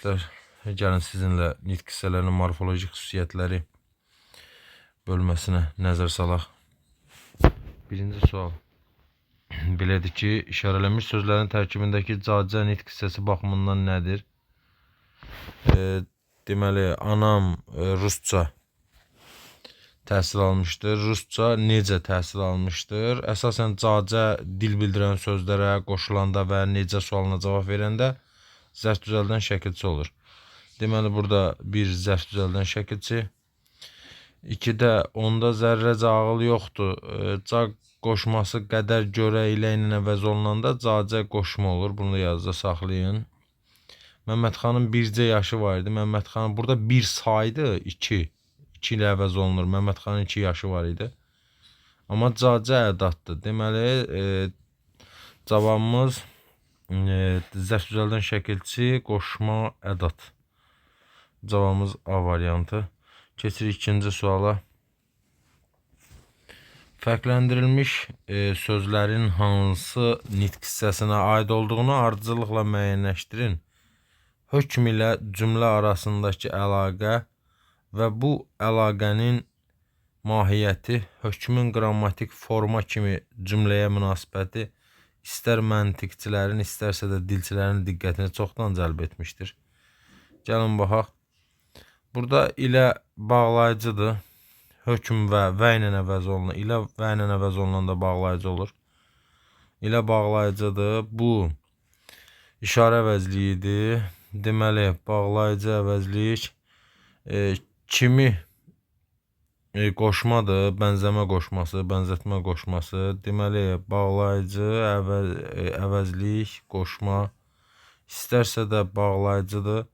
şagirdlər, gəlin sizinlə nitq hissələrinin morfolojik xüsusiyyətləri bölməsinə nəzər salaq. Birinci sual. Belədir ki, işarələnmiş sözlərin tərkibindəki cacə nitq hissəsi baxımından nədir? Deməli, anam rusca təhsil almışdır. Rusca necə təhsil almışdır? Əsasən cacə dil bildirən sözlərə qoşulanda və necə sualına cavab verəndə zərf düzəldən şəkilçi olur. Deməli, burada bir zərf düzəldən şəkilçi. 2-də onda zərrəcə ağıl yoxdur. Ca qoşması qədər görə ilə əvəz olunanda cacə qoşma olur. Bunu da yazıda saxlayın. Məmmədxanın bircə yaşı var idi. Məmmədxanın burada bir saydı, 2. 2 ilə əvəz olunur. Məmmədxanın 2 yaşı var idi. Amma cacə ədaddır. Deməli, cavabımız zərf düzəldən şəkilçi, qoşma, ədad. Cavabımız A variantı. Keçirik ikinci suala. Fərqləndirilmiş sözlərin hansı nitq hissəsinə aid olduğunu ardıcıllıqla müəyyənləşdirin. Hökm ilə cümlə arasındakı əlaqə və bu əlaqənin mahiyyəti, hökmün qrammatik forma kimi cümləyə münasibəti istər məntiqçilərin, istərsə də dilçilərin diqqətini çoxdan cəlb etmişdir. Gəlin baxaq. Burada ilə bağlayıcıdır. Hökm və ilə əvəz olunur. İlə və ilə əvəz olunanda bağlayıcı olur. İlə bağlayıcıdır. Bu işarə əvəzliyidir. Deməli, bağlayıcı əvəzlik kimi qoşmadır. Bənzəmə qoşması, bənzətmə qoşması. Deməli, bağlayıcı, əvəzlik, qoşma. İstərsə də bağlayıcıdır.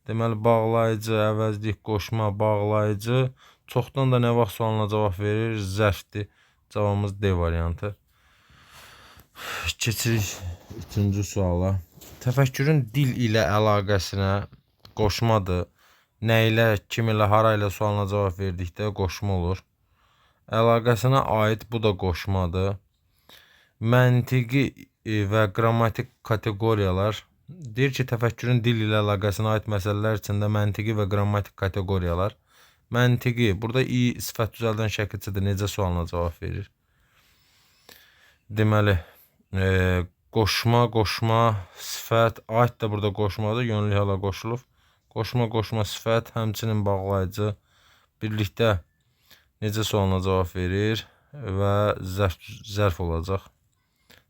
Deməli, bağlayıcı, əvəzlik, qoşma, bağlayıcı. Çoxdan da nə vaxt sualına cavab verir? Zərfdir. Cavabımız D variantı. Keçirik üçüncü suala. Təfəkkürün dil ilə əlaqəsinə qoşmadır. Nə ilə, kim ilə, hara ilə sualına cavab verdikdə qoşma olur. Əlaqəsinə aid bu da qoşmadır. Məntiqi və qrammatik kateqoriyalar. Deyir ki, təfəkkürün dil ilə əlaqəsinə aid məsələlər içində məntiqi və qrammatik kateqoriyalar. Məntiqi, burada i sifət düzəldən şəkilçidir. Necə sualına cavab verir? Deməli, qoşma, sifət, aid də burada qoşmadır. Yönlü hala qoşulub. Qoşma, sifət, həmçinin bağlayıcı. Birlikdə necə sualına cavab verir və zərf olacaq.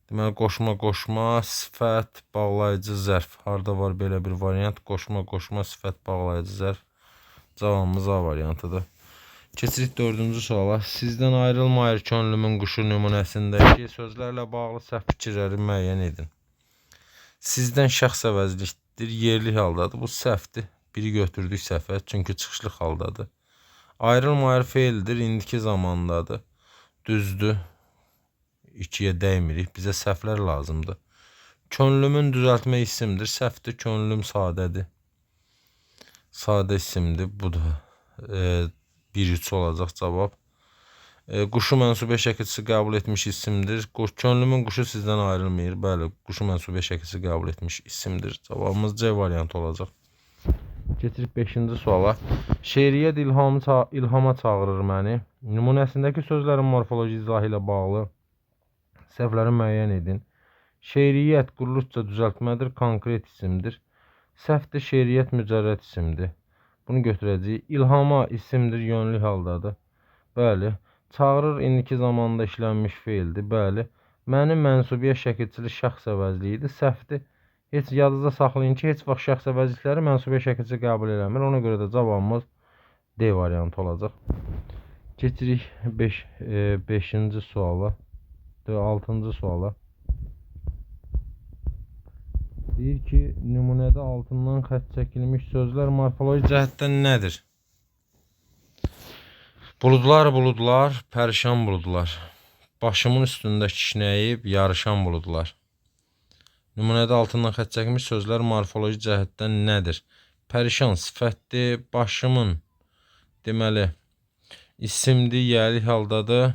Deməli, qoşma, sifət, bağlayıcı, zərf. Harada var belə bir variant? Qoşma, sifət, bağlayıcı, zərf. Cavabımız A variantıdır. Keçirik dördüncü suala. Sizdən ayrılmayır könlümün quşu nümunəsindəki sözlərlə bağlı səhv fikirləri müəyyən edin. Sizdən şəxs əvəzlikdir, yerli haldadır. Bu səhvdir. Biri götürdük səhvə, çünki çıxışlıq haldadır. Ayrılmayır feildir, indiki zamandadır. Düzdür. 2-yə dəymirik. Bizə səhvlər lazımdır. Könlümün düzəltmə isimdir. Səhvdir. Könlüm sadədir. Sadə isimdir. Bu da 1-3 olacaq cavab. Quşu mənsubə şəkilçisi qəbul etmiş isimdir. Könlümün quşu sizdən ayrılmayır. Bəli, quşu mənsubə şəkilçisi qəbul etmiş isimdir. Cavabımız C variantı olacaq. Keçirik 5-ci suala. Şeiriyyət ilhama çağırır məni. Nümunəsindəki sözlərin morfoloji izahı ilə bağlı səhvləri müəyyən edin. Şeiriyyət quruluşca düzəltmədir, konkret isimdir. Səhvdir, şeiriyyət mücərrəd isimdir. Bunu götürəcəyik. İlhama isimdir, yönlü haldadır. Bəli. Çağırır, indiki zamanda işlənmiş feildir. Bəli. Mənim mənsubiyyət şəkilçili şəxs əvəzliyidir. Səhvdir. Heç yadınızda saxlayın ki, heç vaxt şəxs əvəzlikləri mənsubiyyət şəkilçisi qəbul eləmir. Ona görə də cavabımız D variantı olacaq. Keçirik 5-ci suala. 6-cı suala. Deyir ki, nümunədə altından xətt çəkilmiş sözlər morfoloji cəhətdən nədir? Buludlar, pərişan buludlar. Başımın üstündə kişnəyib, yarışan buludlar. Nümunədə altından xətt çəkilmiş sözlər morfoloji cəhətdən nədir? Pərişan sifətdir, başımın, deməli, isimdir, yəli haldadır,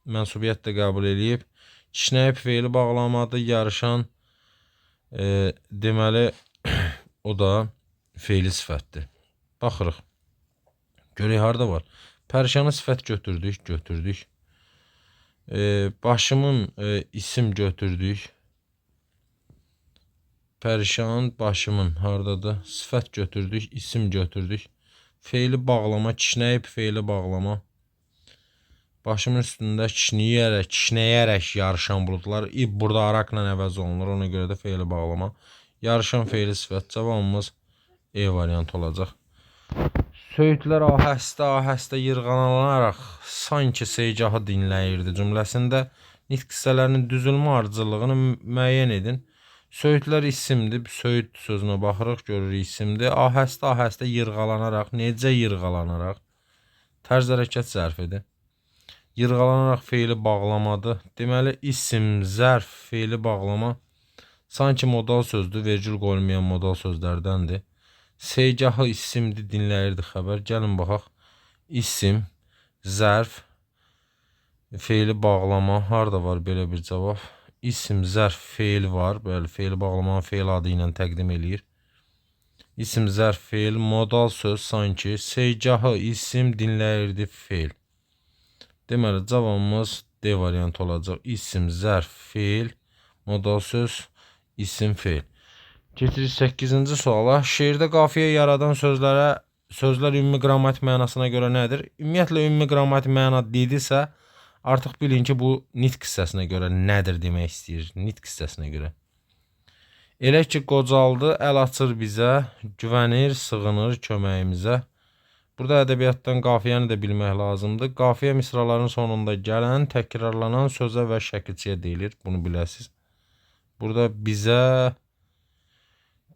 mənsubiyyət də qəbul eləyib. Kişnəyib feili bağlamadır, yarışan, deməli, o da feili sifətdir. Baxırıq. Görək harda var. Pərişanı sifət götürdük. Başımın isim götürdük. Pərişan başımın hardadır? Sifət götürdük, isim götürdük. Feili bağlama, kişnəyib feili bağlama. Başımın üstündə kişnəyərək yarışan buludlar. İb burada arakla əvəz olunur. Ona görə də feili bağlama. Yarışan feili sifət. Cavabımız E variantı olacaq. Söyüdlər ahəstə yırğalanaraq sanki seycahı dinləyirdi cümləsində nitq hissələrinin düzülmə ardıcıllığını müəyyən edin. Söyüdlər isimdir. Söyüd sözünə baxırıq, görürük isimdir. Ahəstə yırğalanaraq, necə yırğalanaraq? Tərz hərəkət zərfidir. Yırğalanaraq feili bağlamadır. Deməli, isim, zərf, feili bağlama sanki modal sözdür, vergül qoyulmayan modal sözlərdəndir. Seycahı isimdir, dinləyirdi xəbər. Gəlin baxaq. İsim, zərf, feili bağlama. Harda var belə bir cavab? İsim, zərf, feil var. Bəli, feili bağlamanın feil adı ilə təqdim eləyir. İsim, zərf, feil, modal söz sanki. Seycahı isim, dinləyirdi feil. Deməli, cavabımız D variantı olacaq. İsim, zərf, feil, modal söz, isim, feil. Keçirik 8-ci suala. Şeirdə qafiyə yaradan sözlər ümumi qrammatik mənasına görə nədir? Ümumiyyətlə, ümumi qrammatik məna dedirsə, artıq bilin ki, bu nitq hissəsinə görə nədir demək istəyir. Nitq hissəsinə görə. Elə ki, qocaldı, əl açır bizə, güvənir, sığınır köməyimizə. Burada ədəbiyyatdan qafiyəni də bilmək lazımdır. Qafiyə misraların sonunda gələn, təkrarlanan sözə və şəkilçiyə deyilir. Bunu biləsiniz. Burada bizə,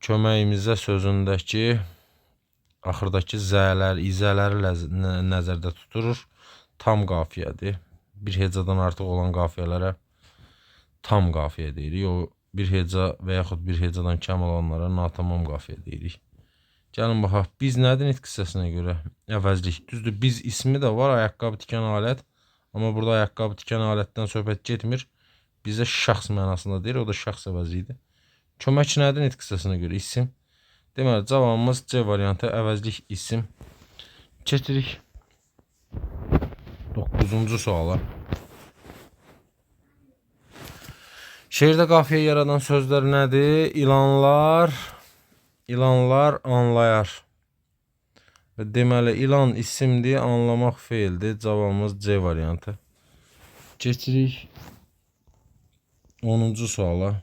köməyimizə sözündəki axırdakı izələri nəzərdə tuturur. Tam qafiyədir. Bir hecadan artıq olan qafiyələrə tam qafiyə deyirik. O bir heca və yaxud bir hecadan kəm olanlara natamam qafiyə deyirik. Gəlin baxaq. Biz nədir nitq hissəsinə görə? Əvəzlik. Düzdür, biz ismi də var, ayaqqabı tikən alət. Amma burada ayaqqabı tikən alətdən söhbət getmir. Bizə şəxs mənasında deyir. O da şəxs əvəzliyidir. Kömək nədir nitq hissəsinə görə? İsim. Deməli, cavabımız C variantı, əvəzlik isim. Keçirik 9-cu suala. Şeirdə qafiyə yaradan sözlər nədir? İlanlar anlayar. Və deməli, ilan isimdir, anlamaq feildir. Cavabımız C variantı. Keçirik 10-cu suala.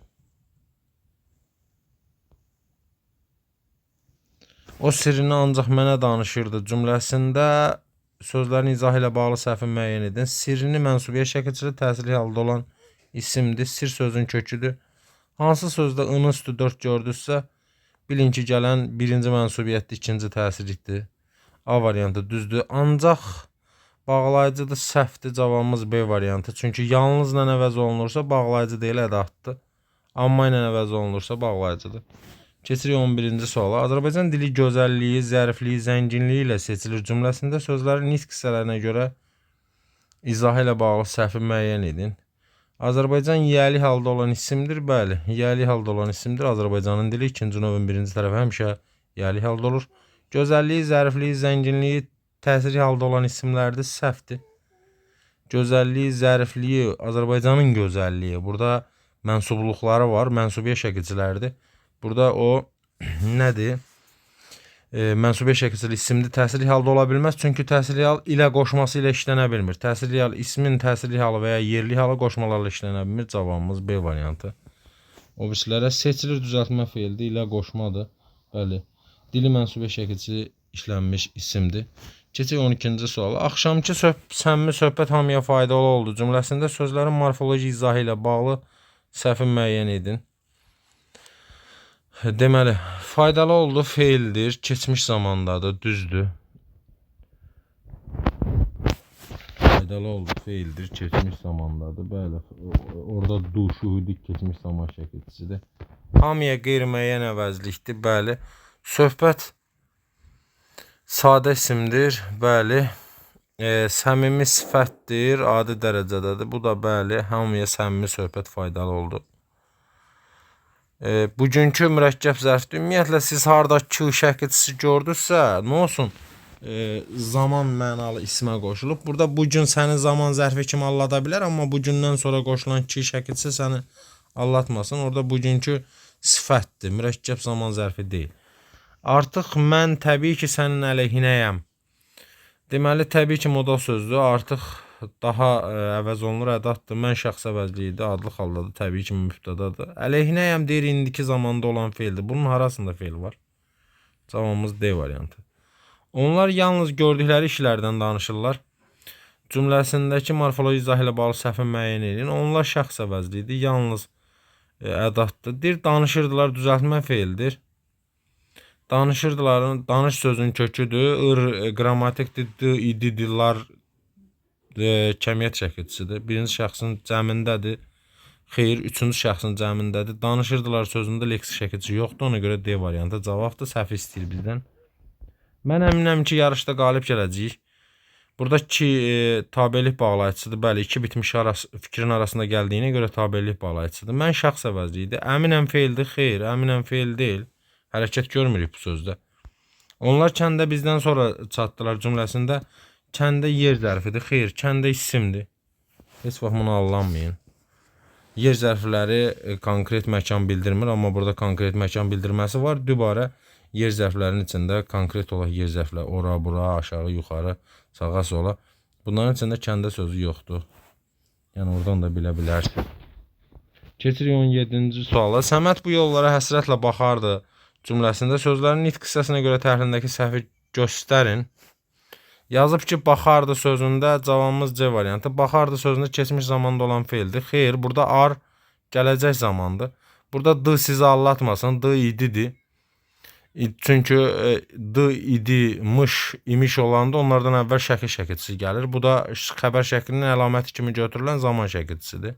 O sirrini ancaq mənə danışırdı cümləsində sözlərin izahı ilə bağlı səhvi müəyyən edin. Sirrini mənsubiyə şəkilçili təsirli halda olan isimdir. Sir sözün köküdür. Hansı sözdə ının üstü 4 gördünüzsə, bilin ki, gələn birinci mənsubiyyətdir, ikinci təsirlikdir. A variantı düzdür. Ancaq bağlayıcıdır, səhvdir. Cavabımız B variantı. Çünki yalnızla əvəz olunursa bağlayıcı deyil, ədatdır. Amma ilə əvəz olunursa bağlayıcıdır. Keçirik 11-ci suala. Azərbaycan dili gözəlliyi, zərifliyi, zənginliyi ilə seçilir cümləsində sözlərin nitq hissələrinə görə izahı ilə bağlı səhvi müəyyən edin. Azərbaycan yiyəli halda olan isimdir. Bəli, yiyəli halda olan isimdir. Azərbaycanın dili ikinci növün birinci tərəfi həmişə yiyəli halda olur. Gözəlliyi, zərifliyi, zənginliyi təsirli halda olan isimlərdir. Səhvdir. Gözəlliyi, zərifliyi, Azərbaycanın gözəlliyi. Burada mənsubluqları var. Mənsubiyə şəkilçilərdir. Burada o nədir? Mənsubiyə şəkilçili isimdir. Təsirli halda ola bilməz. Çünki təsirli hal ilə qoşması ilə işlənə bilmir. Təsirli hal ismin təsirli halı və ya yerli halı qoşmalarla işlənə bilmir. Cavabımız B variantı. O birisilərə seçilir düzəltmə feildir. İlə qoşmadır. Bəli. Dili mənsubiyə şəkilçili işlənmiş isimdir. Keçək 12-ci suala. Axşamki səmimi söhbət hamıya faydalı oldu cümləsində sözlərin morfoloji izahı ilə bağlı səhvi müəyyən edin. Deməli, faydalı oldu feildir, keçmiş zamandadır, düzdür. Faydalı oldu feildir, keçmiş zamandadır. Bəli, orada şuhudik keçmiş zaman şəkilçisidir. Hamıya qeyri-müəyyən əvəzlikdir, bəli. Söhbət sadə isimdir, bəli. Səmimi sifətdir, adi dərəcədədir. Bu da bəli, hamıya səmimi söhbət faydalı oldu. Bugünkü mürəkkəb zərfdə ümumiyyətlə siz harda Q şəkilçisi gördünüzsə, nə olsun? Zaman mənalı ismə qoşulub. Burada bugün səni zaman zərfi kimi allada bilər, amma bugündən sonra qoşulan Q şəkilçisi səni allatmasın. Orada bugünkü sifətdir, mürəkkəb zaman zərfi deyil. Artıq mən təbii ki sənin əleyhinəyəm. Deməli, təbii ki modal sözdür. Artıq daha əvəz olunur ədatdır. Mən şəxs əvəzliyidir, adlı haldadır, təbii ki mübtədadır. Əleyhinəyəm deyir, indiki zamanda olan feildir. Bunun harasında feil var? Cavabımız D variantı. Onlar yalnız gördükləri işlərdən danışırlar. Cümləsindəki morfoloji izah ilə bağlı səhvi müəyyən edin. Onlar şəxs əvəzliyidir, yalnız ədatdır. Deyir, danışırdılar, düzəltmə feildir. Danışırdıların, danış sözünün köküdür. Qrammatikdir, ididilər, kəmiyyət şəkilçisidir. Birinci şəxsin cəmindədir. Xeyr, üçüncü şəxsin cəmindədir. Danışırdılar sözündə leksik şəkilçisi yoxdur. Ona görə D variantı cavabdır. Səhv istəyir bizdən. Mən əminəm ki, yarışda qalib gələcəyik. Burada ki, tabelik bağlayıcısıdır. Bəli, iki bitmiş fikrin arasında gəldiyinə görə tabelik bağlayıcısıdır. Mən şəxs əvəzliyidir. Əminəm feildir. Xeyr, əminəm feil deyil. Hərəkət görmürük bu sözdə. Onlar kəndə bizdən sonra çatdılar cümləsində. Kəndə yer zərfidir. Xeyr, kəndə isimdir. Heç vaxt bunu allanmayın. Yer zərfləri konkret məkan bildirmir, amma burada konkret məkan bildirməsi var. Dübarə yer zərflərinin içində konkret olaraq yer zərflər ora, bura, aşağı, yuxarı, sağa, sola. Bunların içində kəndə sözü yoxdur. Yəni oradan da bilə bilərsin. Keçirik 17-ci suala. Səməd bu yollara həsrətlə baxardı cümləsində sözlərin nitq hissəsinə görə təhlilindəki səhvi göstərin. Yazıb ki, baxardı sözündə cavabımız C variantı. Baxardı sözündə keçmiş zamanda olan feildir. Xeyr, burada ar gələcək zamandır. Burada d sizi allatmasın. D ididir. Çünki d idi, mış, imiş olanda onlardan əvvəl şəkil şəkilçisi gəlir. Bu da xəbər şəklinin əlaməti kimi götürülən zaman şəkilçisidir.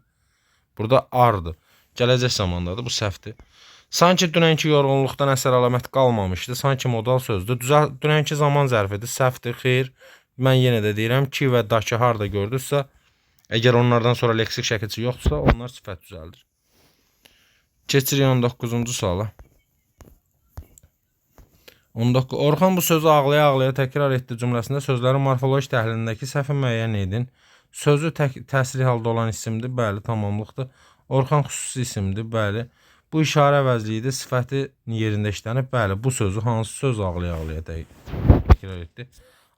Burada ardır. Gələcək zamandadır. Bu səhvdir. Sanki dünənki yorğunluqdan əsər əlamət qalmamışdı. Sanki modal sözdür. Dünənki zaman zərfidir. Səhvdir. Xeyr. Mən yenə də deyirəm ki və dakı harda gördünüzsə, əgər onlardan sonra leksik şəkilçi yoxdursa, onlar sifət düzəldir. Keçirik 19-cu suala. 19. Orxan bu sözü ağlaya-ağlaya təkrar etdi cümləsində sözlərin morfoloji təhlilindəki səhvi müəyyən edin. Sözü təsrih halda olan isimdir. Bəli, tamamlıqdır. Orxan xüsusi isimdir. Bəli. Bu işarə əvəzliyidir. Sifəti yerində işlənib. Bəli, bu sözü hansı söz ağlaya-ağlaya təkrar etdi?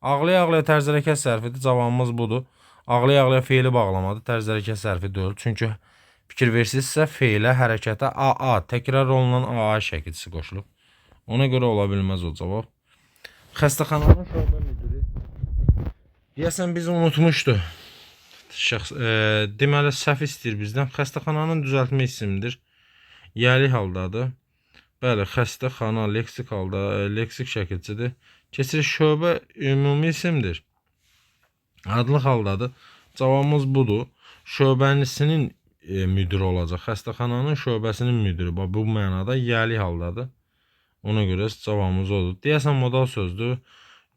Ağlaya-ağlaya tərz hərəkət sərfidir. Cavabımız budur. Ağlaya-ağlaya feili bağlamadır. Tərz hərəkət sərfi deyil. Çünki fikir versinizsə feilə, hərəkətə AA, təkrar olunan AA şəkilçisi qoşulub. Ona görə ola bilməz o cavab. Xəstəxananın şöbə müdiri. Deyəsən biz unutmuşdu. Deməli səhv istəyir bizdən. Xəstəxananın düzəltmə isimdir. Yəli haldadır. Bəli, xəstəxana leksik halda, leksik şəkilçidir. Keçirik şöbə ümumi isimdir. Adlı haldadır. Cavabımız budur. Şöbənisinin müdürü olacaq. Xəstəxananın şöbəsinin müdürü. Bu mənada yəli haldadır. Ona görə cavabımız odur. Deyəsən modal sözdür.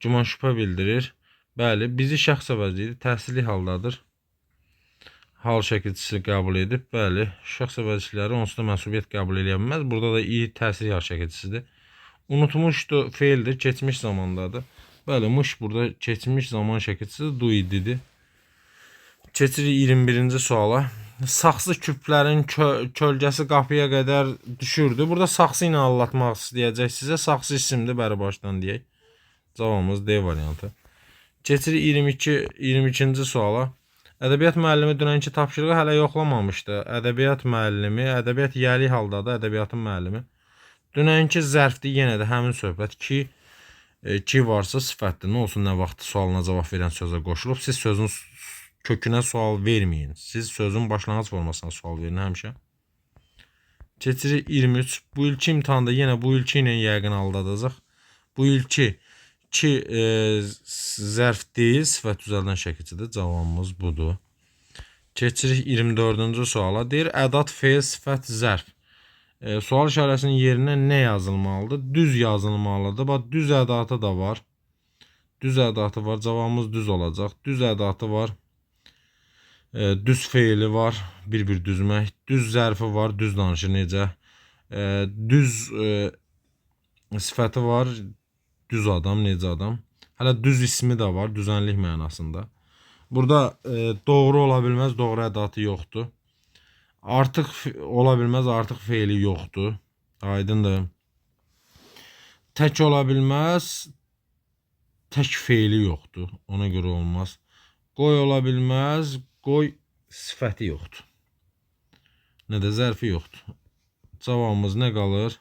Güman şübhə bildirir. Bəli, bizi şəxs əvəzliyidir. Təhsili haldadır. Hal şəkilçisi qəbul edib. Bəli, şəxs əvəzlikləri onsuz da mənsubiyyət qəbul edə bilməz. Burada da i təsir hal şəkilçisidir. Unutmuşdu feildir. Keçmiş zamandadır. Bəli, mış burada keçmiş zaman şəkilçisi du ididir. Keçirik 21-ci suala. Saxsı küplərin kölgəsi qapıya qədər düşürdü. Burada saxsı ilə anlatmaq istəyəcək sizə. Saxsı isimdir, bəri başdan deyək. Cavabımız D variantı. Keçirik 22-ci suala. Ədəbiyyat müəllimi dünənki tapşırığı hələ yoxlamamışdı. Ədəbiyyat müəllimi, ədəbiyyat yəli haldadır, ədəbiyyatın müəllimi. Dünənki zərfdir, yenə də həmin söhbət ki varsa sifətdir. Nə olsun, nə vaxt sualına cavab verən sözə qoşulub. Siz sözün kökünə sual verməyin. Siz sözün başlanğıc formasına sual verin həmişə. Keçirik 23. Bu ilki imtahanda yenə bu ilki ilə yəqin aldadacaq. Bu ilki ki zərf deyil, sifət düzəldən şəkilçidir. Cavabımız budur. Keçirik 24-cü suala. Deyir, ədat, feil, sifət, zərf. Sual işarəsinin yerinə nə yazılmalıdır? Düz yazılmalıdır. Bax, düz ədatı da var. Düz ədatı var. Cavabımız düz olacaq. Düz ədatı var. Düz feili var. Bir düzmək. Düz zərfi var. Düz danışır necə? Düz sifəti var. Düz adam, necə adam. Hələ düz ismi də var, düzənlik mənasında. Burada doğru ola bilməz, doğru ədatı yoxdur. Artıq ola bilməz, artıq feili yoxdur. Aydındır. Tək ola bilməz, tək feili yoxdur. Ona görə olmaz. Qoy ola bilməz, qoy sifəti yoxdur. Nə də zərfi yoxdur. Cavabımız nə qalır?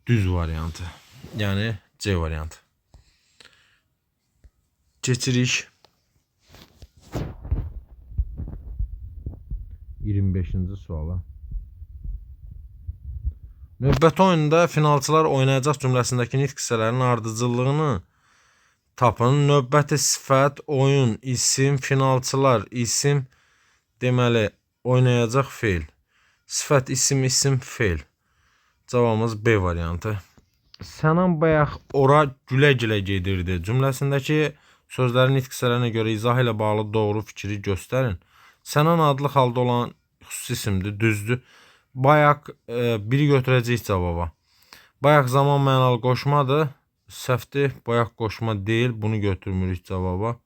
Düz variantı. Yəni C variantı. Keçirik 25-ci suala. Növbəti oyunda finalçılar oynayacaq cümləsindəki nitq hissələrinin ardıcıllığını tapın. Növbəti sifət, oyun, isim, finalçılar, isim, deməli oynayacaq feil. Sifət, isim, isim, feil. Cavabımız B variantı. Sənan bayaq ora gülə-gülə gedirdi cümləsindəki sözlərin nitq hissələrinə görə izah ilə bağlı doğru fikri göstərin. Sənan adlı halda olan xüsusi isimdir, düzdür. Bayaq biri götürəcəyik cavaba. Bayaq zaman mənalı qoşmadır, səhvdir. Bayaq qoşma deyil, bunu götürmürük cavaba.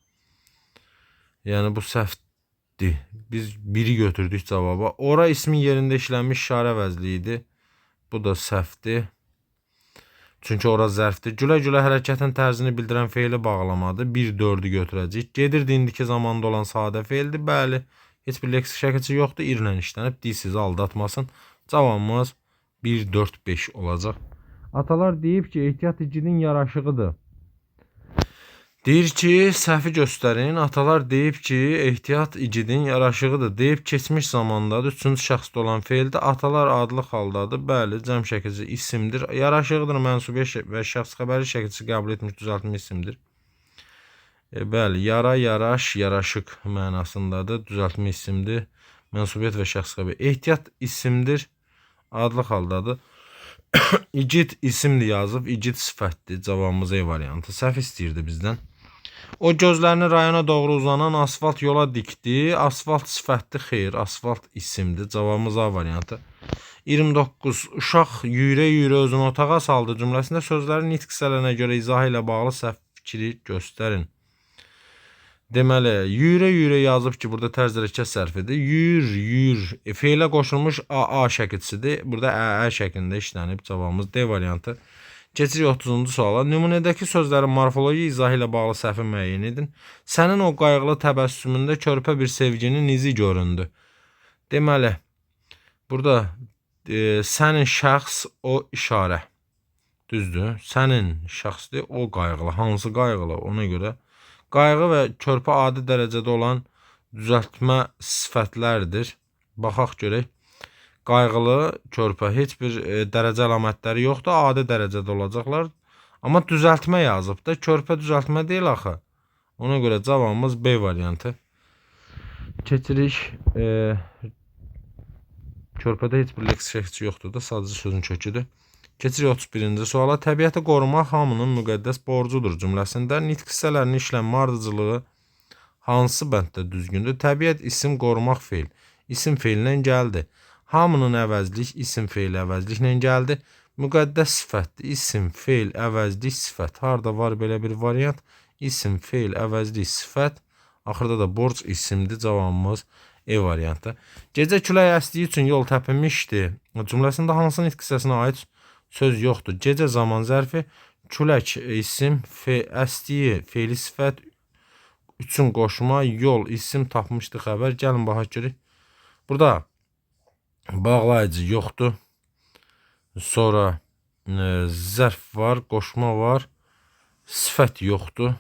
Yəni bu səhvdir. Biz biri götürdük cavaba. Ora ismin yerində işlənmiş işarə əvəzli idi. Bu da səhvdir. Çünki ora zərfdir. Gülə-gülə hərəkətin tərzini bildirən feili bağlamadır. 1-4-ü götürəcəyik. Gedirdi indiki zamanda olan sadə feildir. Bəli, heç bir leksik şəkilçi yoxdur. İrlə işlənib, sizi aldatmasın. Cavabımız 1-4-5 olacaq. Atalar deyib ki, ehtiyat igidin yaraşığıdır. Deyir ki, səhvi göstərin. Atalar deyib ki, ehtiyat igidin yaraşığıdır. Deyib keçmiş zamandadır. Üçüncü şəxsdə olan feildir. Atalar adlı haldadır. Bəli, cəm şəkilçi isimdir. Yaraşığıdır mənsubiyyət və şəxs xəbəri şəkilçi qəbul etmiş düzəltmə isimdir. Bəli, yara, yaraş, yaraşıq mənasındadır. Düzəltmə isimdir. Mənsubiyyət və şəxs xəbəri. Ehtiyat isimdir. Adlı haldadır. İgid isimdir yazıb. İgid sifətdir. Cavabımız E variantı. Səhv istəyirdi bizdən. O gözlərini rayona doğru uzanan asfalt yola dikdi. Asfalt sifətdir, xeyr. Asfalt isimdir. Cavabımız A variantı. 29. Uşaq yüyürə-yüyürə özünü otağa saldı cümləsində sözlərin nitq hissələrinə görə izah ilə bağlı səhv fikri göstərin. Deməli, yüyürə-yüyürə yazıb ki, burada tərz hərəkət sərfidir. Yür, yür. Feilə qoşulmuş AA şəkilçisidir. Burada ə şəklində işlənib. Cavabımız D variantı. Keçirik 30-cu suala. Nümunədəki sözlərin morfoloji izahı ilə bağlı səhvi müəyyən edin. Sənin o qayğılı təbəssümündə körpə bir sevginin izi göründü. Deməli, burada sənin şəxs, o işarə. Düzdür. Sənin şəxsdir, o qayğılı. Hansı qayğılı? Ona görə qayğı və körpə adi dərəcədə olan düzəltmə sifətlərdir. Baxaq görək. Qayğılı, körpə heç bir dərəcə əlamətləri yoxdur. Adi dərəcədə olacaqlar. Amma düzəltmə yazıb da. Körpə düzəltmə deyil axı. Ona görə cavabımız B variantı. Keçirik. Körpədə heç bir leksik şəkilçi yoxdur da. Sadəcə sözün köküdür. Keçirik 31-ci suala. Təbiəti qorumaq hamının müqəddəs borcudur cümləsində nitq hissələrinin işlənmə ardıcılığı hansı bənddə düzgündür? Təbiət isim qorumaq feil. İsim feilindən gəldi. Hamının əvəzlik isim feil əvəzliklə gəldi. Müqəddəs sifətdir. İsim feil əvəzlik sifət. Harda var belə bir variant? İsim feil əvəzlik sifət. Axırda da borc isimdir. Cavabımız E variantı. Gecə külək əsdiyi üçün yol təpinmişdi cümləsində hansı nitq hissəsinə aid söz yoxdur? Gecə zaman zərfi, külək isim, əsdiyi feili sifət, üçün qoşma, yol isim tapmışdı xəbər. Gəlin baxaq görək. Burada bağlayıcı yoxdur. Sonra zərf var, qoşma var, sifət yoxdur.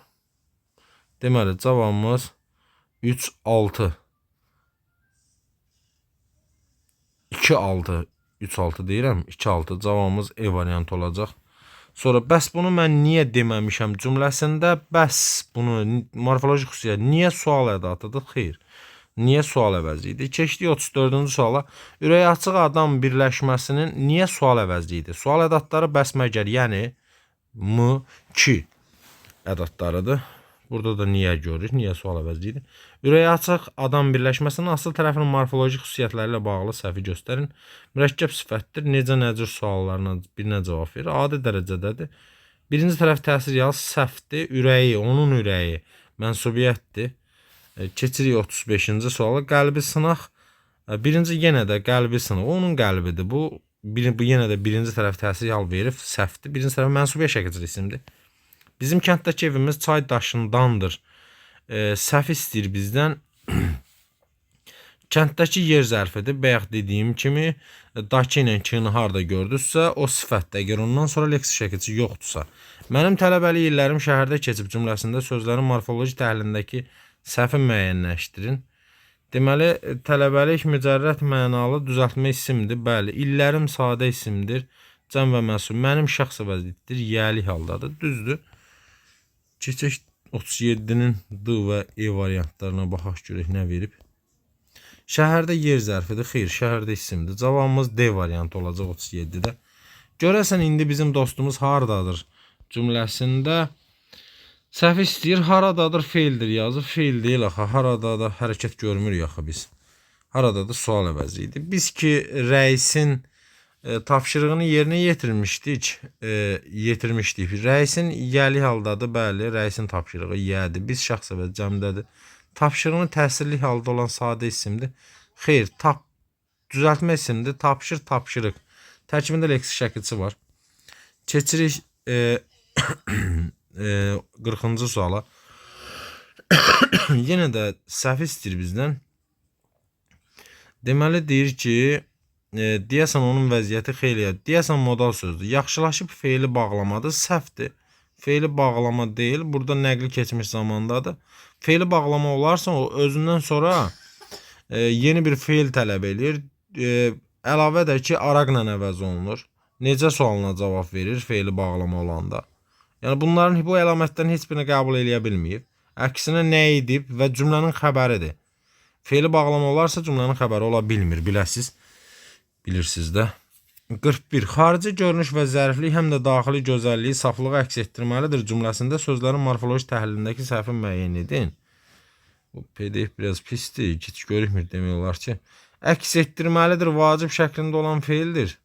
Deməli cavabımız 3-6. 2-6. 3-6 deyirəm. 2-6 cavabımız E variantı olacaq. Sonra bəs bunu mən niyə deməmişəm cümləsində bəs bunu morfoloji xüsusiyyət niyə sual ədatıdır? Xeyr. Niyə sual əvəzi idi? Keçdik 34-cü suala. Ürəyi açıq adam birləşməsinin niyə sual əvəzi idi? Sual ədatları bəs məgər, yəni M, ki ədatlarıdır. Burada da niyə görürük? Niyə sual əvəzliyidir? Ürəyi açıq adam birləşməsinin asıl tərəfinin morfoloji xüsusiyyətləri ilə bağlı səhvi göstərin. Mürəkkəb sifətdir. Necə nəcür suallarına birinə cavab verir. Adi dərəcədədir. Birinci tərəf təsir yalnız səhvdir. Ürəyi, onun ürəyi mənsubiyyətdir. Keçirik 35-ci suala. Qəlbi sınaq. Birinci yenə də qəlbi sınaq. Onun qəlbidir. Bu yenə də birinci tərəf təsir yal verir. Səhvdir. Birinci tərəf mənsubiyyət şəkilçili isimdir. Bizim kənddəki evimiz çay daşındandır. Səhv istəyir bizdən. Kənddəki yer zərfidir. Bayaq dediyim kimi, dakı ilə kini harda gördünüzsə, o sifətdə. Əgər ondan sonra leksik şəkilçi yoxdursa. Mənim tələbəlik illərim şəhərdə keçib cümləsində sözlərin morfoloji təhlilindəki səhvi müəyyənləşdirin. Deməli, tələbəlik mücərrət mənalı düzəltmə isimdir. Bəli, illərim sadə isimdir. Cəm və məsul mənim şəxs əvəzlidir. Yəli haldadır. Düzdür. Keçək 37-nin D və E variantlarına baxaq görək nə verib. Şəhərdə yer zərfidir. Xeyr, şəhərdə isimdir. Cavabımız D variantı olacaq 37-də. Görəsən indi bizim dostumuz hardadır cümləsində səhv istəyir. Haradadır feildir yazıb. Feil deyil axı. Harada da hərəkət görmürük axı biz. Harada da sual əvəzi idi. Biz ki rəisin tapşırığını yerinə yetirmişdik. Rəisin yəli haldadır. Bəli, rəisin tapşırığı yədir. Biz şəxs əvəzi cəmdədir. Tapşırığını təsirli halda olan sadə isimdir. Xeyr, düzəltmə isimdir. Tapşır, tapşırıq. Tərkibində leksik şəkilçi var. Keçirik 40-cı suala. Yenə də səhv istəyir bizdən. Deməli deyir ki, deyəsən onun vəziyyəti xeyli, deyəsən modal sözdür. Yaxşılaşıb feili bağlamadır, səhvdir. Feili bağlama deyil, burada nəqli keçmiş zamandadır. Feili bağlama olarsa o özündən sonra yeni bir feil tələb edir. Əlavə də ki, araqla əvəz olunur. Necə sualına cavab verir feili bağlama olanda. Yəni bunların bu əlamətlərin heç birini qəbul eləyə bilməyib. Əksinə nə edib və cümlənin xəbəridir. Feili bağlama olarsa cümlənin xəbəri ola bilmir, biləsiz. Bilirsiniz də. 41. Xarici görünüş və zəriflik həm də daxili gözəlliyi, saflığı əks etdirməlidir cümləsində sözlərin morfoloji təhlilindəki səhvi müəyyən edin. Bu PDF biraz pisdir. Heç görükmür demək olar ki. Əks etdirməlidir vacib şəklində olan feildir.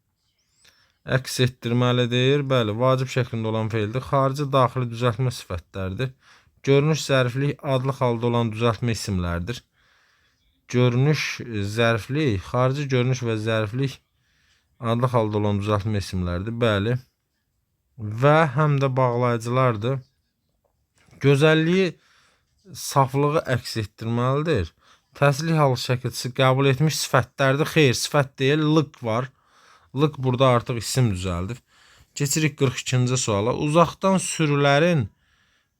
Əks etdirməlidir. Bəli, vacib şəklində olan feildir. Xarici daxili düzəltmə sifətlərdir. Görünüş, zəriflik adlı halda olan düzəltmə isimlərdir. Görünüş, zəriflik, xarici görünüş və zəriflik adlı halda olan düzəltmə isimlərdir. Bəli. Və həm də bağlayıcılardır. Gözəlliyi, saflığı əks etdirməlidir. Təsirli hal şəkilçisi qəbul etmiş sifətlərdir. Xeyr, sifət deyil, lıq var. Lıq burada artıq isim düzəldib. Keçirik 42-ci suala. Uzaqdan sürülərin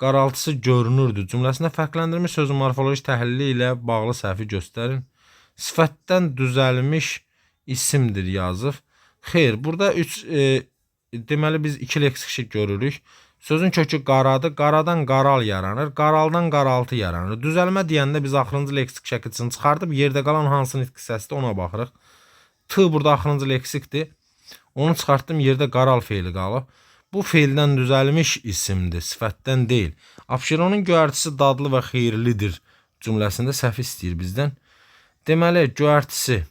qaraltısı görünürdü. Cümləsində fərqləndirmiş sözün morfoloji təhlili ilə bağlı səhvi göstərin. Sifətdən düzəlmiş isimdir yazıb. Xeyr, burada deməli biz iki leksik görürük. Sözün kökü qaradır. Qaradan qaral yaranır. Qaraldan qaraltı yaranır. Düzəlmə deyəndə biz axırıncı leksik şəkilçisini çıxardıb yerdə qalan hansı nitq hissəsidir ona baxırıq. T burada axırıncı leksikdir. Onu çıxartdım, yerdə qaral feili qalıb. Bu feildən düzəlmiş isimdir, sifətdən deyil. Abşeronun göyərtisi dadlı və xeyirlidir cümləsində səhv istəyir bizdən. Deməli, göyərtisi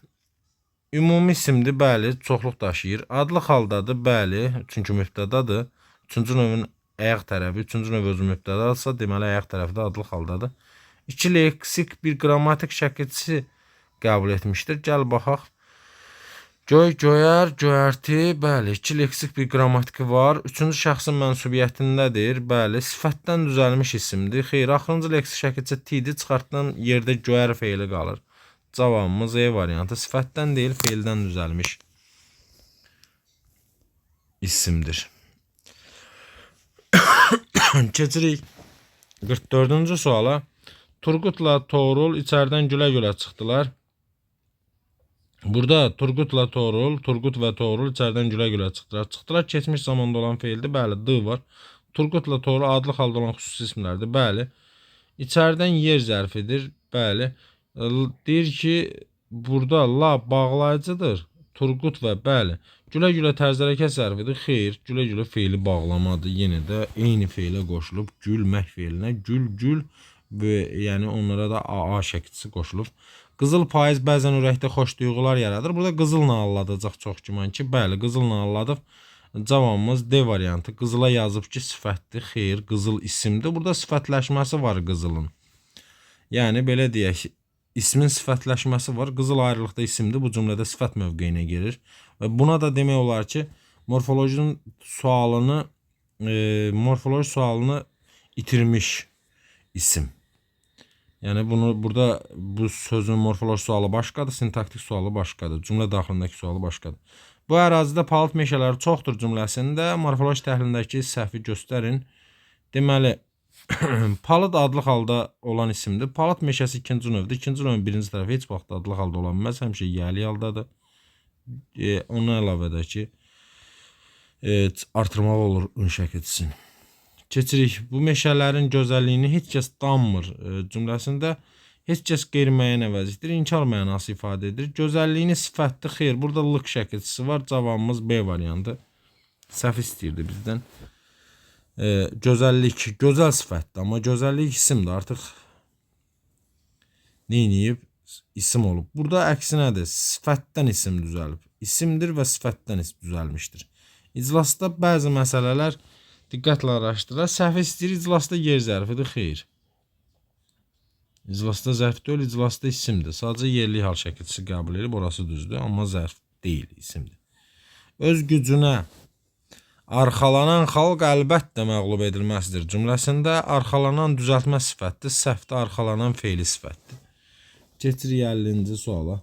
ümumi isimdir, bəli, çoxluq daşıyır. Adlı haldadır, bəli, çünki mübtədadır. Üçüncü növün ayaq tərəfi, üçüncü növ özü mübtədadırsa, deməli, ayaq tərəfi də adlı haldadır. İki leksik bir qrammatik şəkilçisi qəbul etmişdir. Gəl baxaq. Göy, göyər, göyərti, bəli, iki leksik bir qrammatiki var. Üçüncü şəxsin mənsubiyyətindədir, bəli, sifətdən düzəlmiş isimdir. Xeyr, axırıncı leksik şəkilçi T-dir, çıxartılan yerdə göyər feili qalır. Cavabımız E variantı. Sifətdən deyil, feildən düzəlmiş isimdir. Keçirik 44-cü suala. Turqutla Toğrul içərdən gülə-gülə çıxdılar. Burada Turqutla Toğrul, Turqut və Toğrul içərdən gülə-gülə çıxdılar. Çıxdılar keçmiş zamanda olan feildir. Bəli, D var. Turqutla Toğrul adlı halda olan xüsusi isimlərdir. Bəli. İçərdən yer zərfidir. Bəli. Deyir ki, burada la bağlayıcıdır. Turqut və bəli. Gülə-gülə tərz hərəkət zərfidir. Xeyr, gülə-gülə feili bağlamadır. Yenə də eyni feilə qoşulub gülmək feilinə gül və yəni onlara da AA şəklisi qoşulub. Qızıl payız bəzən ürəkdə xoş duyğular yaradır. Burada qızılla alladacaq çox güman ki, bəli, qızılla alladıb. Cavabımız D variantı. Qızıla yazıb ki, sifətdir. Xeyr, qızıl isimdir. Burada sifətləşməsi var qızılın. Yəni belə deyək, ismin sifətləşməsi var. Qızıl ayrılıqda isimdir. Bu cümlədə sifət mövqeyinə gelir. Və buna da demək olar ki, morfoloji sualını itirmiş isim. Yəni burada bu sözün morfoloji sualı başqadır, sintaktik sualı başqadır, cümlə daxilindəki sualı başqadır. Bu ərazidə palıd meşələri çoxdur cümləsində morfoloji təhlilindəki səhvi göstərin. Deməli, palıd adlı halda olan isimdir. Palıd meşəsi ikinci növdür. İkinci növün birinci tərəfi heç vaxt adlı halda ola bilməz. Həmişə yəli haldadır. Ona əlavə də ki, artırmalı olur ün şəkilçisini. Keçirik. Bu meşələrin gözəlliyini heç kəs danmır cümləsində heç kəs qeyri-müəyyən əvəzlikdir. İnkar mənası ifadə edir. Gözəlliyini sifətdir. Xeyr, burada lıq şəkilçisi var. Cavabımız B variantı. Səhv istəyirdi bizdən. Gözəllik, gözəl sifətdir. Amma gözəllik isimdir. Artıq neyniyib? İsim olub. Burada əksinədir. Sifətdən isim düzəlib. İsimdir və sifətdən isim düzəlmişdir. İclasda bəzi məsələlər diqqətlə araşdırır. Səhv istəyir, iclasda yer zərfidir. Xeyr. İclasda zərf deyil, iclasda isimdir. Sadəcə yerli hal şəkilçisi qəbul edib, orası düzdür. Amma zərf deyil, isimdir. Öz gücünə arxalanan xalq əlbəttə məğlub edilməsidir cümləsində arxalanan düzəltmə sifətdir, səhvdə arxalanan feili sifətdir. Keçirik 50-ci suala.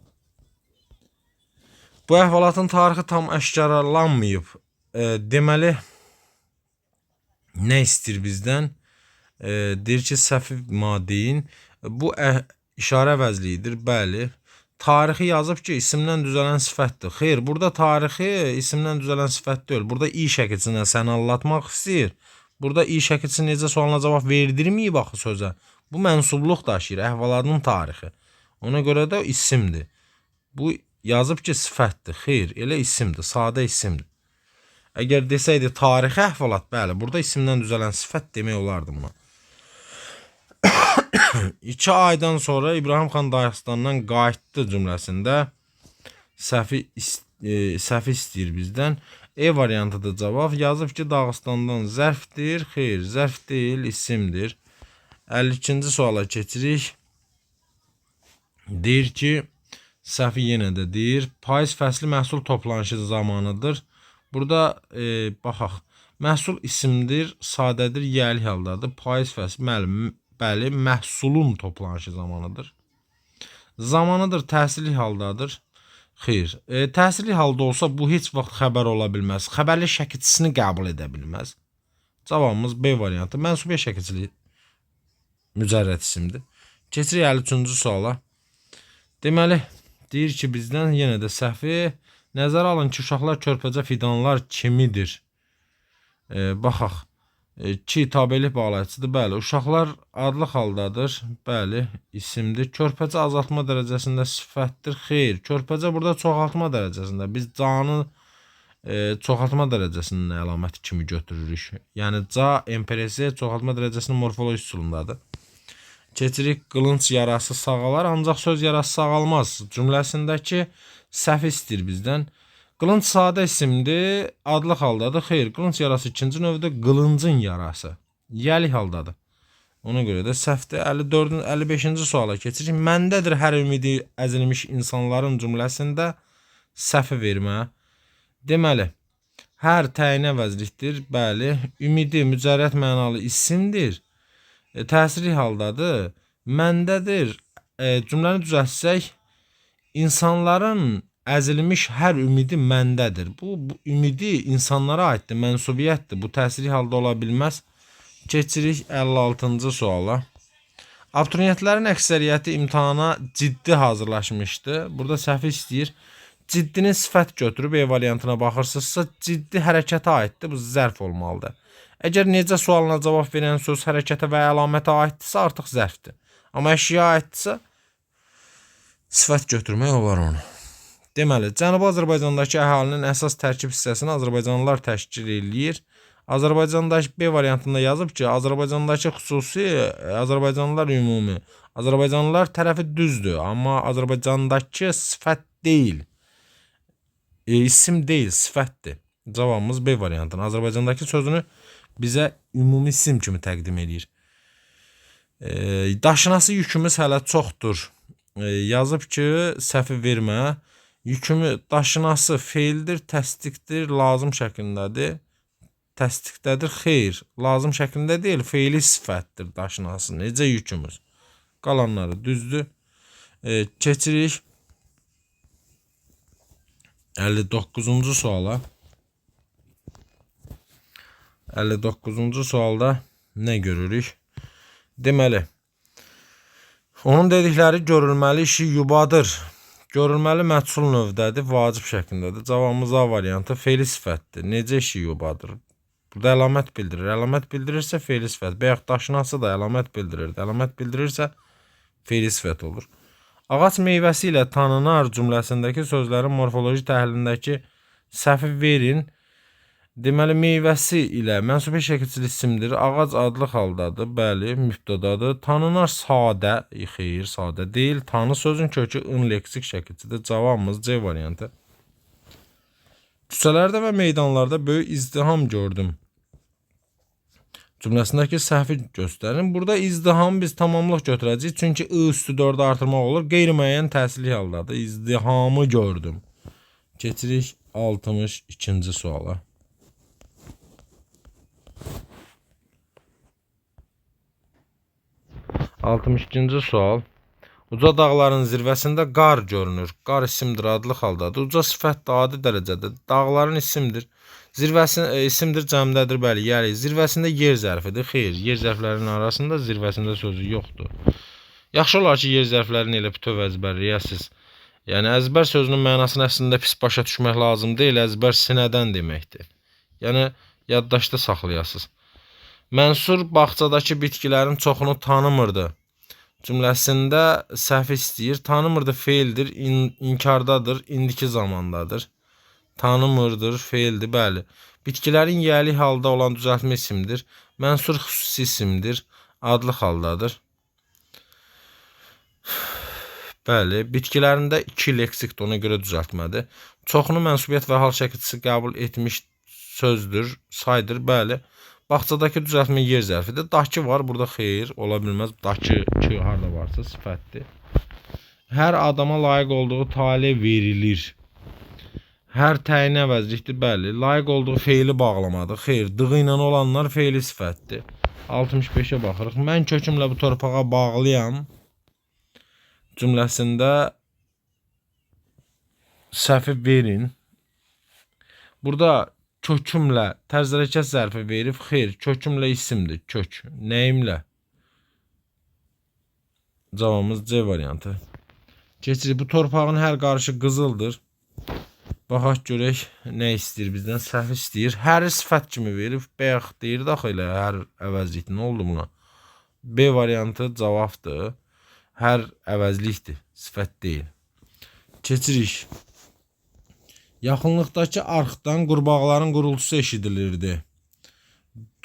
Bu əhvalatın tarixi tam əşkarlanmayıb. Deməli, nə istəyir bizdən? Deyir ki, səhv maddeyin. Bu işarə vəzliyidir, bəli. Tarixi yazıb ki, isimdən düzələn sifətdir. Xeyr, burada tarixi isimdən düzələn sifət deyil. Burada i şəkilçisini səni anlatmaq istəyir. Burada i şəkilçisi necə sualına cavab verdirməyib axı sözə. Bu mənsubluq daşıyır, əhvalatın tarixi. Ona görə də isimdir. Bu yazıb ki, sifətdir. Xeyr, elə isimdir, sadə isimdir. Əgər desəydi tarixi əhvalat, bəli, burada isimdən düzələn sifət demək olardı buna. 2 aydan sonra İbrahim xan Dağıstandan qayıtdı cümləsində səhvi istəyir bizdən. E variantıdır cavab. Yazıb ki, Dağıstandan zərfdir. Xeyr, zərf deyil, isimdir. 52-ci suala keçirik. Deyir ki, səhvi yenə də deyir. Payız fəsli məhsul toplanışı zamanıdır. Burada baxaq. Məhsul isimdir, sadədir, yəli haldadır. Payız fəsli bəli, məhsulun toplanışı zamanıdır. Zamanıdır, təhsili haldadır. Xeyr, təhsili halda olsa bu heç vaxt xəbər ola bilməz. Xəbərli şəkilçisini qəbul edə bilməz. Cavabımız B variantı. Mənsubiyə şəkilçili mücərrəd isimdir. Keçirik 53-cü suala. Deməli, deyir ki, bizdən yenə də səhvi. Nəzərə alın ki, uşaqlar körpəcə fidanlar kimidir? Baxaq. Ki, tabelik bağlayıcıdır. Bəli, uşaqlar adlı haldadır. Bəli, isimdir. Körpəcə azaltma dərəcəsində sifətdir. Xeyr, körpəcə burada çoxaltma dərəcəsində. Biz canı çoxaltma dərəcəsinin əlaməti kimi götürürük. Yəni, ca, empresi çoxaltma dərəcəsinin morfoloji üsulundadır. Keçirik, qılınc yarası sağalar, ancaq söz yarası sağalmaz cümləsindəki səhv istəyir bizdən. Qılınc sadə isimdir, adlı haldadır. Xeyr, qılınc yarası ikinci növdə qılıncın yarası. Yəli haldadır. Ona görə də səhvdir. 55-ci suala keçirik. Məndədir hər ümidi əzilmiş insanların cümləsində səhvi vermə. Deməli, hər təyin əvəzlikdir. Bəli, ümidi mücərrəd mənalı isimdir. Təsiri haldadır. Məndədir. Cümləni düzəltsək, insanların əzilmiş hər ümidi məndədir. Bu ümidi insanlara aiddir, mənsubiyyətdir. Bu təsiri halda ola bilməz. Keçirik 56-cı suala. Abituriyentlərin əksəriyyəti imtahana ciddi hazırlaşmışdı. Burada səhvi istəyir. Ciddini sifət götürüb E variantına baxırsınızsa, ciddi hərəkətə aiddir. Bu zərf olmalıdır. Əgər necə sualına cavab verən söz hərəkətə və əlamətə aiddirsə, artıq zərfdir. Amma əşya aiddirsə, sifət götürmək olar onu. Deməli, Cənubi Azərbaycandakı əhalinin əsas tərkib hissəsini azərbaycanlılar təşkil eləyir. Azərbaycandakı B variantında yazıb ki, Azərbaycandakı xüsusi, Azərbaycanlılar ümumi. Azərbaycanlılar tərəfi düzdür, amma Azərbaycandakı sifət deyil. İsim deyil, sifətdir. Cavabımız B variantının. Azərbaycandakı sözünü bizə ümumi isim kimi təqdim edir. Daşınası yükümüz hələ çoxdur. Yazıb ki, səhvi vermə. Yükümü daşınası feildir, təsdiqdir, lazım şəklindədir. Təsdiqdədir, xeyr. Lazım şəklində deyil, feili sifətdir daşınası. Necə yükümüz? Qalanları düzdür. Keçirik 59-cu suala. 59-cu sualda nə görürük? Deməli, onun dedikləri görülməli işi yubadır. Görülməli məhsul növdədir, vacib şəklindədir. Cavabımız A variantı feili sifətdir. Necə işi yubadır? Burada əlamət bildirir. Əlamət bildirirsə feili sifət. Bəyək daşınası da əlamət bildirir. Əlamət bildirirsə feili sifət olur. Ağac meyvəsi ilə tanınar cümləsindəki sözlərin morfoloji təhlilindəki səhvi verin. Deməli, meyvəsi ilə mənsubi şəkilçili isimdir. Ağac adlı haldadır. Bəli, mübtədadır. Tanınar sadə, xeyr, sadə deyil. Tanı sözün kökü ın leksik şəkilçidir. Cavabımız C variantı. Küçələrdə və meydanlarda böyük izdiham gördüm cümləsindəki səhvi göstərin. Burada izdihamı biz tamamlıq götürəcəyik. Çünki I üstü 4'ü artırmaq olur. Qeyri-müəyyən təsirli haldadır. İzdihamı gördüm. Keçirik 62-ci suala. 62-ci sual. Uca dağların zirvəsində qar görünür. Qar isimdir, adlı haldadır. Uca sifət də adi dərəcədə. Dağların isimdir. Zirvəsi isimdir, cəmdədir, bəli. Yəni zirvəsində yer zərfidir. Xeyr, yer zərflərinin arasında zirvəsində sözü yoxdur. Yaxşı olar ki, yer zərflərini elə bütöv əzbərləyəsiz. Yəni əzbər sözünün mənasını əslində pis başa düşmək lazım deyil. Əzbər sinədən deməkdir. Yəni yaddaşda saxlayasınız. Mənsur bağçadakı bitkilərin çoxunu tanımırdı cümləsində səhv istəyir. Tanımırdı feildir, inkardadır, indiki zamandadır. Tanımırdır, feildir, bəli. Bitkilərin yəli halda olan düzəltmə isimdir. Mənsur xüsusi isimdir, adlı haldadır. Bəli, bitkilərində 2 leksikdir, ona görə düzəltmədir. Çoxunu mənsubiyyət və hal şəkilçisi qəbul etmiş sözdür, saydır, bəli. Bağçadakı düzəltmə yer zərfidir. Dakı var, burada xeyr, ola bilməz. Dakı ki, harada varsa sifətdir. Hər adama layiq olduğu tale verilir. Hər təyin əvəzlikdir, bəli. Layiq olduğu feili bağlamadır. Xeyr, dığı ilə olanlar feili sifətdir. 65'e baxırıq. Mən kökümlə bu torpağa bağlıyam cümləsində səhvi verin. Burada kökümlə tərz hərəkət zərfi verib. Xeyr, kökümlə isimdir. Kök. Nəyimlə? Cavabımız C variantı. Keçirik. Bu torpağın hər qarışı qızıldır. Baxaq görək nə istəyir bizdən? Səhv istəyir. Hər sifət kimi verib. Bəyək deyir daxı elə hər əvəzlikdir. Nə oldu buna? B variantı cavabdır. Hər əvəzlikdir. Sifət deyil. Keçirik. Yaxınlıqdakı arxdan qurbağaların qurultusu eşidilirdi.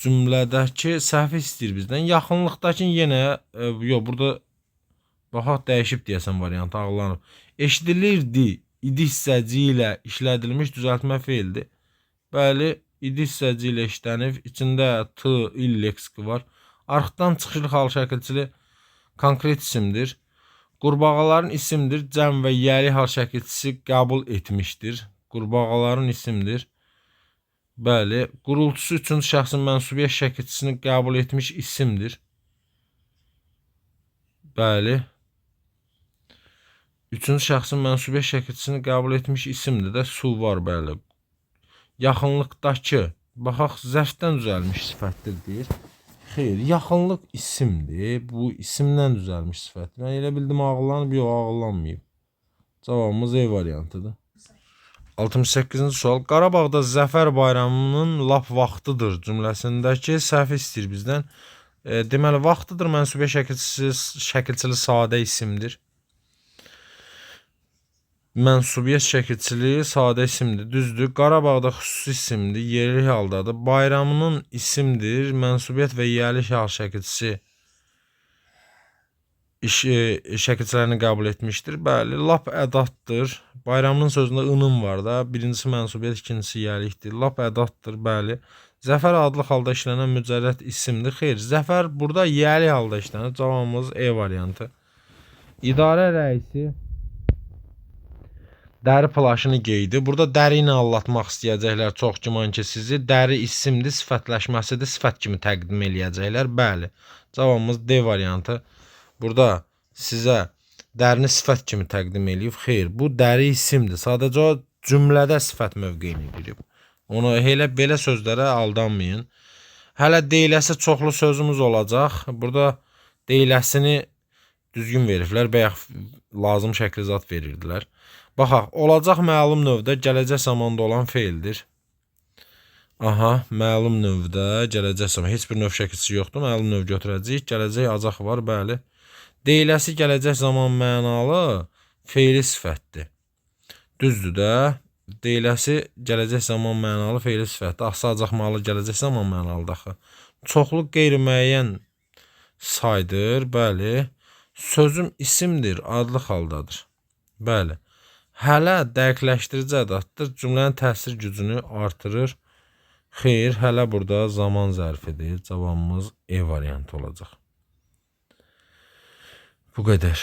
Cümlədəki səhvi istəyir bizdən. Yaxınlıqdakı yenə, yox, burada baxaq dəyişib deyəsən variantı ağlanıb. Eşidilirdi, idi hissəci ilə işlədilmiş düzəltmə feildir. Bəli, idi hissəci ilə işlənib. İçində t, il leksiki var. Arxdan çıxışlı hal şəkilçili konkret isimdir. Qurbağaların isimdir. Cəm və yəli hal şəkilçisi qəbul etmişdir. Qurbağaların isimdir. Bəli, qurultusu üçün şəxsin mənsubiyyət şəkilçisini qəbul etmiş isimdir. Bəli. Üçüncü şəxsin mənsubiyyət şəkilçisini qəbul etmiş isimdir də su var, bəli. Yaxınlıqdakı, baxaq zərfdən düzəlmiş sifətdir deyir. Xeyr, yaxınlıq isimdir. Bu isimdən düzəlmiş sifətdir. Mən elə bildim ağıllanıb, yox ağıllanmayıb. Cavabımız E variantıdır. 68-ci sual. Qarabağda Zəfər bayramının lap vaxtıdır cümləsindəki səhv istəyir bizdən. Deməli, vaxtıdır mənsubiyyət şəkilçili sadə isimdir. Mənsubiyyət şəkilçiliyi sadə isimdir. Düzdür. Qarabağda xüsusi isimdir. Yerli haldadır. Bayramının isimdir. Mənsubiyyət və yerli hal şəkilçisi şəkilçilərini qəbul etmişdir. Bəli, lap ədatdır. Bayramının sözündə ının var da. Birincisi mənsubiyyət, ikincisi yerlikdir. Lap ədatdır, bəli. Zəfər adlı halda işlənən mücərrəd isimdir. Xeyr, Zəfər burada yerli halda işlənir. Cavabımız E variantı. İdarə rəisi dəri plaşını geydi. Burada dəri ilə anlatmaq istəyəcəklər. Çox güman ki, sizi dəri isimdir, sifətləşməsidir, sifət kimi təqdim eləyəcəklər. Bəli. Cavabımız D variantı. Burada sizə dərini sifət kimi təqdim eləyib. Xeyr, bu dəri isimdir. Sadəcə o cümlədə sifət mövqeyini bilib. Ona elə belə sözlərə aldanmayın. Hələ deyiləsi çoxlu sözümüz olacaq. Burada deyiləsini düzgün veriblər, bayaq lazım şəkli zat verirdilər. Baxaq, olacaq məlum növdə gələcək zamanda olan feildir. Aha, məlum növdə gələcək zamanda heç bir növ şəkilçisi yoxdur. Məlum növ götürəcəyik. Gələcək acaq var, bəli. Deyiləsi gələcək zaman mənalı feili sifətdir. Düzdür də. Deyiləsi gələcək zaman mənalı feili sifətdir. Axsa acaqmalı gələcək zaman mənalıdır axı. Çoxluq qeyri-müəyyən saydır, bəli. Sözüm isimdir, adlı haldadır. Bəli. Hələ dəqiqləşdirici ədatdır. Cümlənin təsir gücünü artırır. Xeyr, hələ burada zaman zərfidir. Cavabımız E variantı olacaq. Bu qədər.